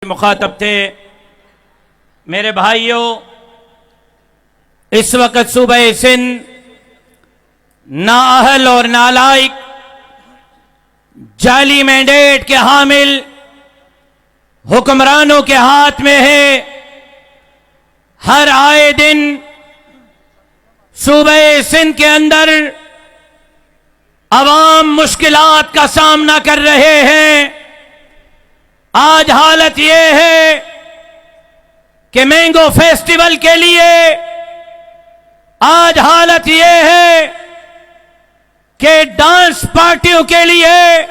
मुखातब थे। मेरे भाइयों, इस वक्त सूबह सिंध नाअहल और नालायक जाली मैंडेट के हामिल हुक्मरानों के हाथ में है। हर आए दिन सूबह सिंध के अंदर अवाम मुश्किलात का सामना कर रहे हैं। आज हालत यह है कि मैंगो फेस्टिवल के लिए आज हालत यह है कि डांस पार्टियों के लिए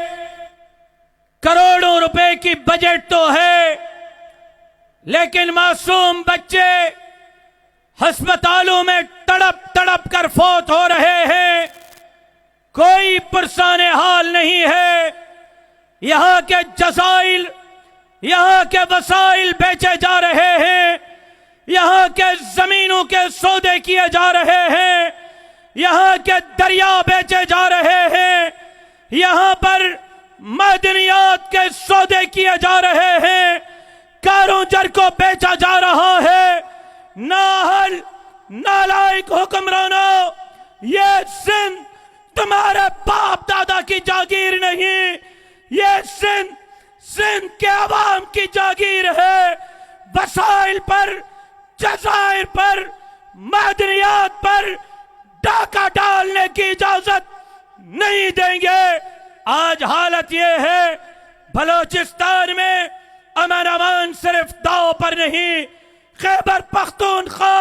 करोड़ों रुपए की बजट तो है, लेकिन मासूम बच्चे अस्पतालों में तड़प तड़प कर फौत हो रहे हैं। कोई पुरसाने हाल नहीं है। यहां के जसाइल, यहां के वसाइल बेचे जा रहे हैं। यहां के जमीनों के सौदे किए जा रहे हैं। यहां के दरिया बेचे जा रहे हैं। यहां पर मदनियात के सौदे किए जा रहे हैं। कारों जर को बेचा जा रहा है। नाअहल नालायक हुक्मरानों, ये सिंध तुम्हारे बाप दादा की जागीर नहीं, ये सिंध के अवाम की जागीर है। वसाइल पर, जज़ाइर पर, मदनियात पर डाका डालने की इजाजत नहीं देंगे। आज हालत यह है, बलोचिस्तान में अमन अमान सिर्फ दाव पर नहीं, खैबर पख्तूनख्वा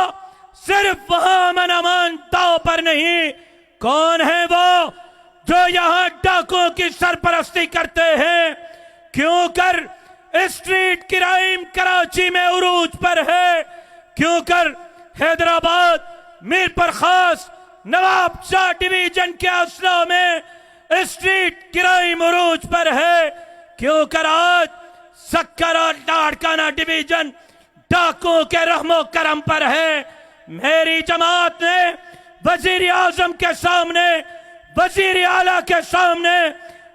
सिर्फ वहां अमन अमान दाव पर नहीं। कौन है वो जो यहां डाकुओं की सरपरस्ती करते हैं? क्यों कर स्ट्रीट क्राइम कराची में उरूज पर है? क्यों कर हैदराबाद, मीरपुर खास, नवाब शाह डिवीजन के असला में स्ट्रीट क्राइम उरूज पर है? क्यों कर आज सक्कर और लाड़काना डिवीजन डाकुओं के रहमो करम पर है? मेरी जमात ने वजीर आजम के सामने, वजीर आला के सामने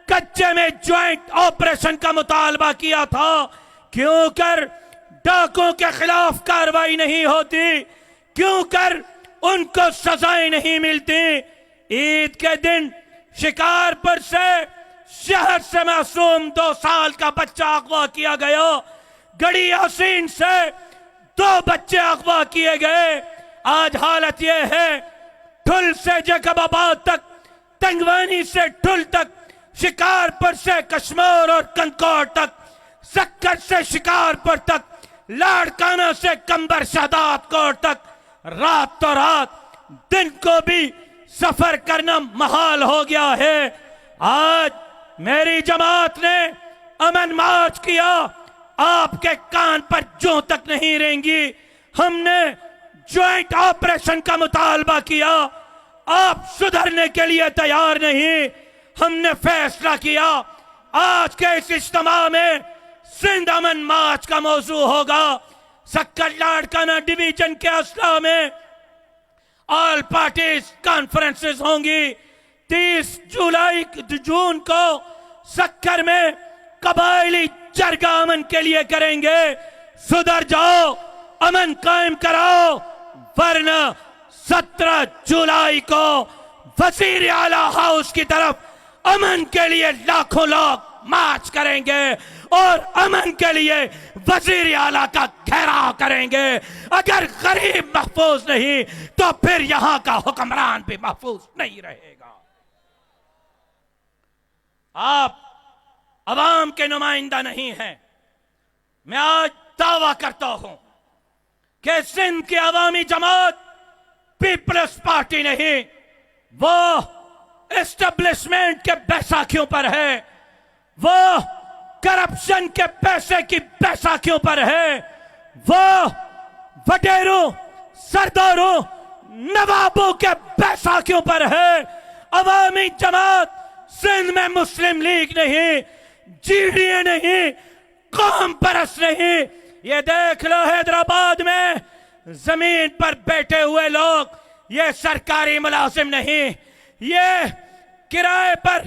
कच्चे में ज्वाइंट ऑपरेशन का मुतालबा किया था। क्यों कर डाकुओं के खिलाफ कार्रवाई नहीं होती? क्यों कर उनको सजाएं नहीं मिलती? ईद के दिन शिकारपुर से शहर से मासूम 2 साल का बच्चा अगवा किया गया। गड़ी यासीन से 2 बच्चे अगवा किए गए। आज हालत यह है, ठुल से जैकबाबाद तक, तंगवानी से ठुल तक, शिकारपुर से कश्मीर और कंकोट तक, सक्कर से शिकारपुर तक, लाड़काना से कंबर शहदाद कोट तक, रात तो रात दिन को भी सफर करना महाल हो गया है। आज मेरी जमात ने अमन मार्च किया, आपके कान पर जूं तक नहीं रेंगी। हमने ज्वाइंट ऑपरेशन का मुतालबा किया, आप सुधरने के लिए तैयार नहीं। हमने फैसला किया आज के इस इज्तिमा में सिंध अमन मार्च का मौजू होगा। सक्कर लाड़काना डिवीजन के असला में ऑल पार्टीज कॉन्फ्रेंसेस होंगी। 30 जून को सक्कर में कबायली जरगा अमन के लिए करेंगे। सुधर जाओ, अमन कायम कराओ, वरना 17 जुलाई को वजीर आला हाउस की तरफ अमन के लिए लाखों लोग मार्च करेंगे और अमन के लिए वजीर आला का घेराव करेंगे। अगर गरीब महफूज नहीं तो फिर यहां का हुक्मरान भी महफूज नहीं रहेगा। आप अवाम के नुमाइंदा नहीं हैं। मैं आज दावा करता हूं कि सिंध की अवामी जमात पीपल्स पार्टी नहीं, वो एस्टेब्लिशमेंट के बैसाखियों पर है, वो करप्शन के पैसे की बैसाखियों पर है, वो वडेरों, सरदारों, नवाबों के बैसाखियों पर है। अवामी जमात सिंध में मुस्लिम लीग नहीं, जीडीए नहीं, कौम परस्त नहीं। ये देख लो, हैदराबाद में जमीन पर बैठे हुए लोग ये सरकारी मुलाजिम नहीं, ये किराए पर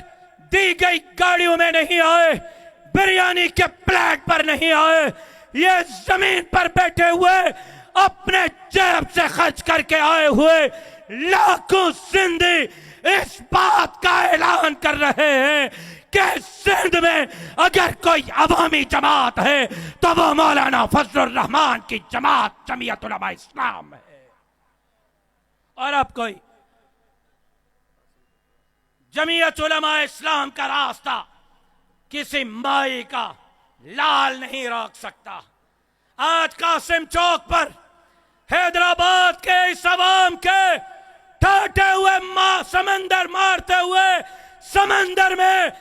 दी गई गाड़ियों में नहीं आए, बिरयानी के प्लेट पर नहीं आए, ये जमीन पर बैठे हुए अपने जेब से खर्च करके आए हुए लाखों सिंधी इस बात का ऐलान कर रहे हैं कि सिंध में अगर कोई अवामी जमात है तो वो मौलाना फजलुर रहमान की जमात जमीयत उलमा इस्लाम है। और अब कोई जमीयत उलमा इस्लाम का रास्ता किसी माई का लाल नहीं रोक सकता। आज कासिम चौक पर हैदराबाद के इस अवाम के ठाटे हुए समंदर मारते हुए समंदर में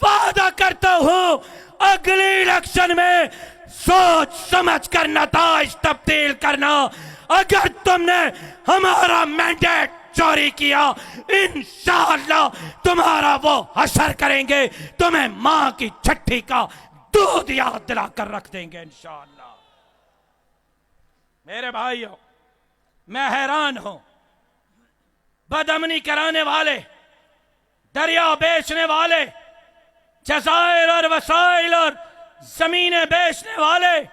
वादा करता हूं अगली इलेक्शन में सोच समझ कर नताइज तब्दील करना। अगर तुमने हमारा मैंडेट चोरी किया इंशाअल्लाह तुम्हारा वो हशर करेंगे, तुम्हें मां की छठी का दूध याद दिलाकर रख देंगे इंशाअल्लाह। मेरे भाइयों, मैं हैरान हूं, बदअमनी कराने वाले, दरिया बेचने वाले, जजायर और वसाइल और जमीनें बेचने वाले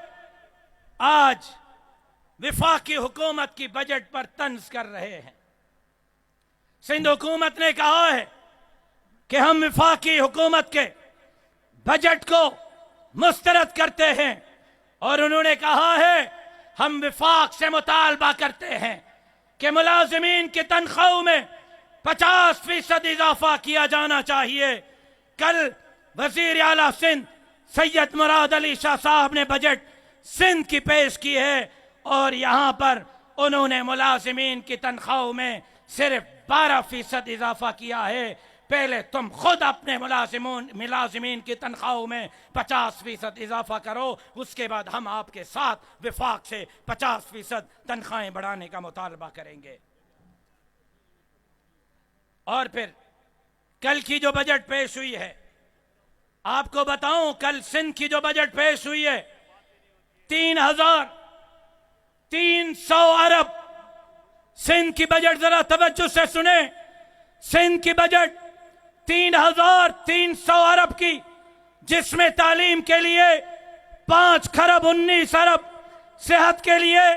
आज विफाकी हुकूमत की बजट पर तंज कर रहे हैं। सिंध हुकूमत ने कहा है कि हम विफाकी हुकूमत के बजट को मुस्तरद करते हैं और उन्होंने कहा है हम विफाक से मुतालबा करते हैं कि मुलाजिमीन की तनख्वाहों में 50% इजाफा किया जाना चाहिए। कल वजीर आला सिंध सैयद मुराद अली शाह साहब ने बजट सिंध की पेश की है और यहां पर उन्होंने मुलाजिमीन की तनख्वाहों में सिर्फ 12% इजाफा किया है। पहले तुम खुद अपने मुलाजिमीन की तनख्वाहों में 50% इजाफा करो, उसके बाद हम आपके साथ विफाक से 50% तनख्वाहें बढ़ाने का मुतालबा करेंगे। और फिर कल की जो बजट पेश हुई है, आपको बताऊं कल सिंध की जो बजट पेश हुई है 3,300 अरब। सिंध की बजट जरा तवज्जो से सुने, सिंध की बजट 3,300 अरब की, जिसमें तालीम के लिए 5 खरब 19 अरब, सेहत के लिए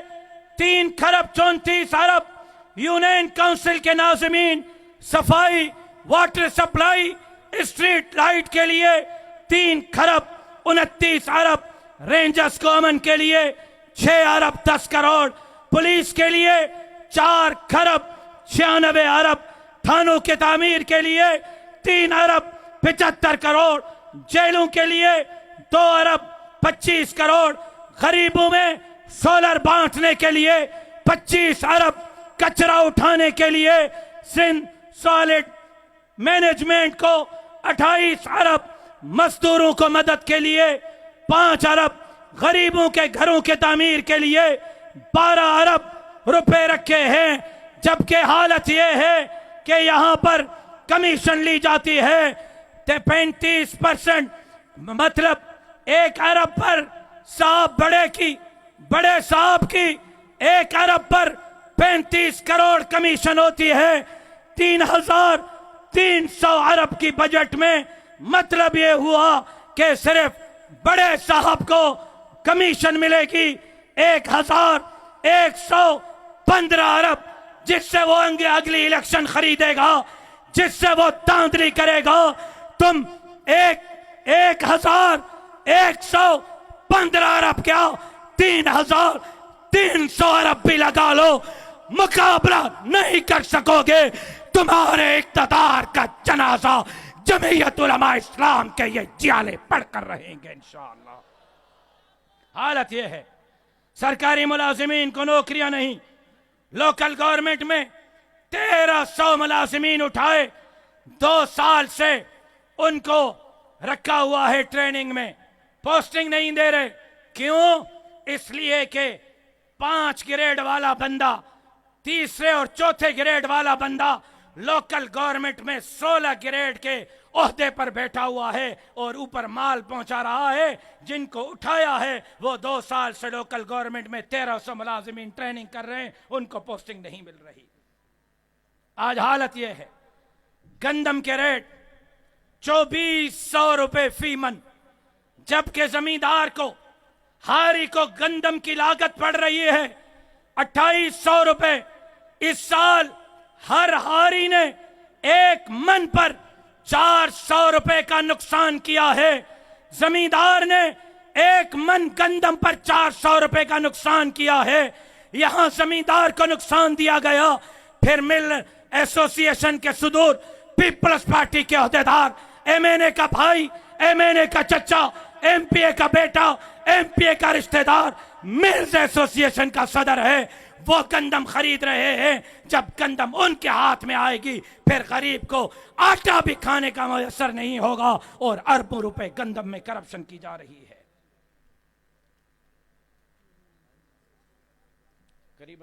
3 खरब 34 अरब, यूनियन काउंसिल के नाज़मीन, सफाई, वाटर सप्लाई, स्ट्रीट लाइट के लिए 3 खरब 29 अरब, रेंजर्स को अमन के लिए 6 अरब 10 करोड़, पुलिस के लिए 4 खरब 96 अरब, थानों के तामीर के लिए 3 अरब 75 करोड़, जेलों के लिए 2 अरब 25 करोड़, गरीबों में सोलर बांटने के लिए 25 अरब, कचरा उठाने के लिए सिंध सॉलिड मैनेजमेंट को 28 अरब, मजदूरों को मदद के लिए 5 अरब, गरीबों के घरों के तामीर के लिए 12 अरब रुपए रखे हैं। जबकि हालत यह है कि यहां पर कमीशन ली जाती है 35%, मतलब 1 अरब पर साहब बड़े साहब की 1 अरब पर 35 करोड़ कमीशन होती है। 3,300 अरब की बजट में मतलब यह हुआ कि सिर्फ बड़े साहब को कमीशन मिलेगी 1,115 अरब, जिससे वो अगली इलेक्शन खरीदेगा, जिससे वो धांधली करेगा। तुम 1,115 अरब क्या 3,300 अरब भी लगा लो, मुकाबला नहीं कर सकोगे। तुम्हारे इक़्तिदार का जनाजा जमीयत उलमा इस्लाम के ये जियाले पढ़कर रहेंगे इंशाअल्लाह। हालत यह है, सरकारी मुलाजिमीन को नौकरियां नहीं, लोकल गवर्नमेंट में 1,300 मुलाजिमीन उठाए, 2 साल से उनको रखा हुआ है ट्रेनिंग में, पोस्टिंग नहीं दे रहे। क्यों? इसलिए कि 5 ग्रेड वाला बंदा, 3रे और 4थे ग्रेड वाला बंदा लोकल गवर्नमेंट में 16 ग्रेड के ओहदे पर बैठा हुआ है और ऊपर माल पहुंचा रहा है। जिनको उठाया है वो 2 साल से लोकल गवर्नमेंट में 1,300 मुलाजिमीन ट्रेनिंग कर रहे हैं, उनको पोस्टिंग नहीं मिल रही। आज हालत यह है, गंदम के रेट 2,400 रुपए फी मन, जबकि जमींदार को हारी को गंदम की लागत पड़ रही है 2800 रुपए। इस साल हर हारी ने एक मन पर 400 रुपए का नुकसान किया है। जमींदार ने एक मन गंदम पर 400 रुपए का नुकसान किया है। यहां जमींदार को नुकसान दिया गया, फिर मिल एसोसिएशन के सुदूर पीपल्स पार्टी के अहदेदार, एमएनए का भाई, एमएनए का चचा, एमपीए का बेटा, एमपीए का रिश्तेदार, मिल्स एसोसिएशन का सदर है, वो गंदम खरीद रहे हैं। जब गंदम उनके हाथ में आएगी फिर गरीब को आटा भी खाने का मयसर नहीं होगा और अरबों रुपए गंदम में करप्शन की जा रही है। करीब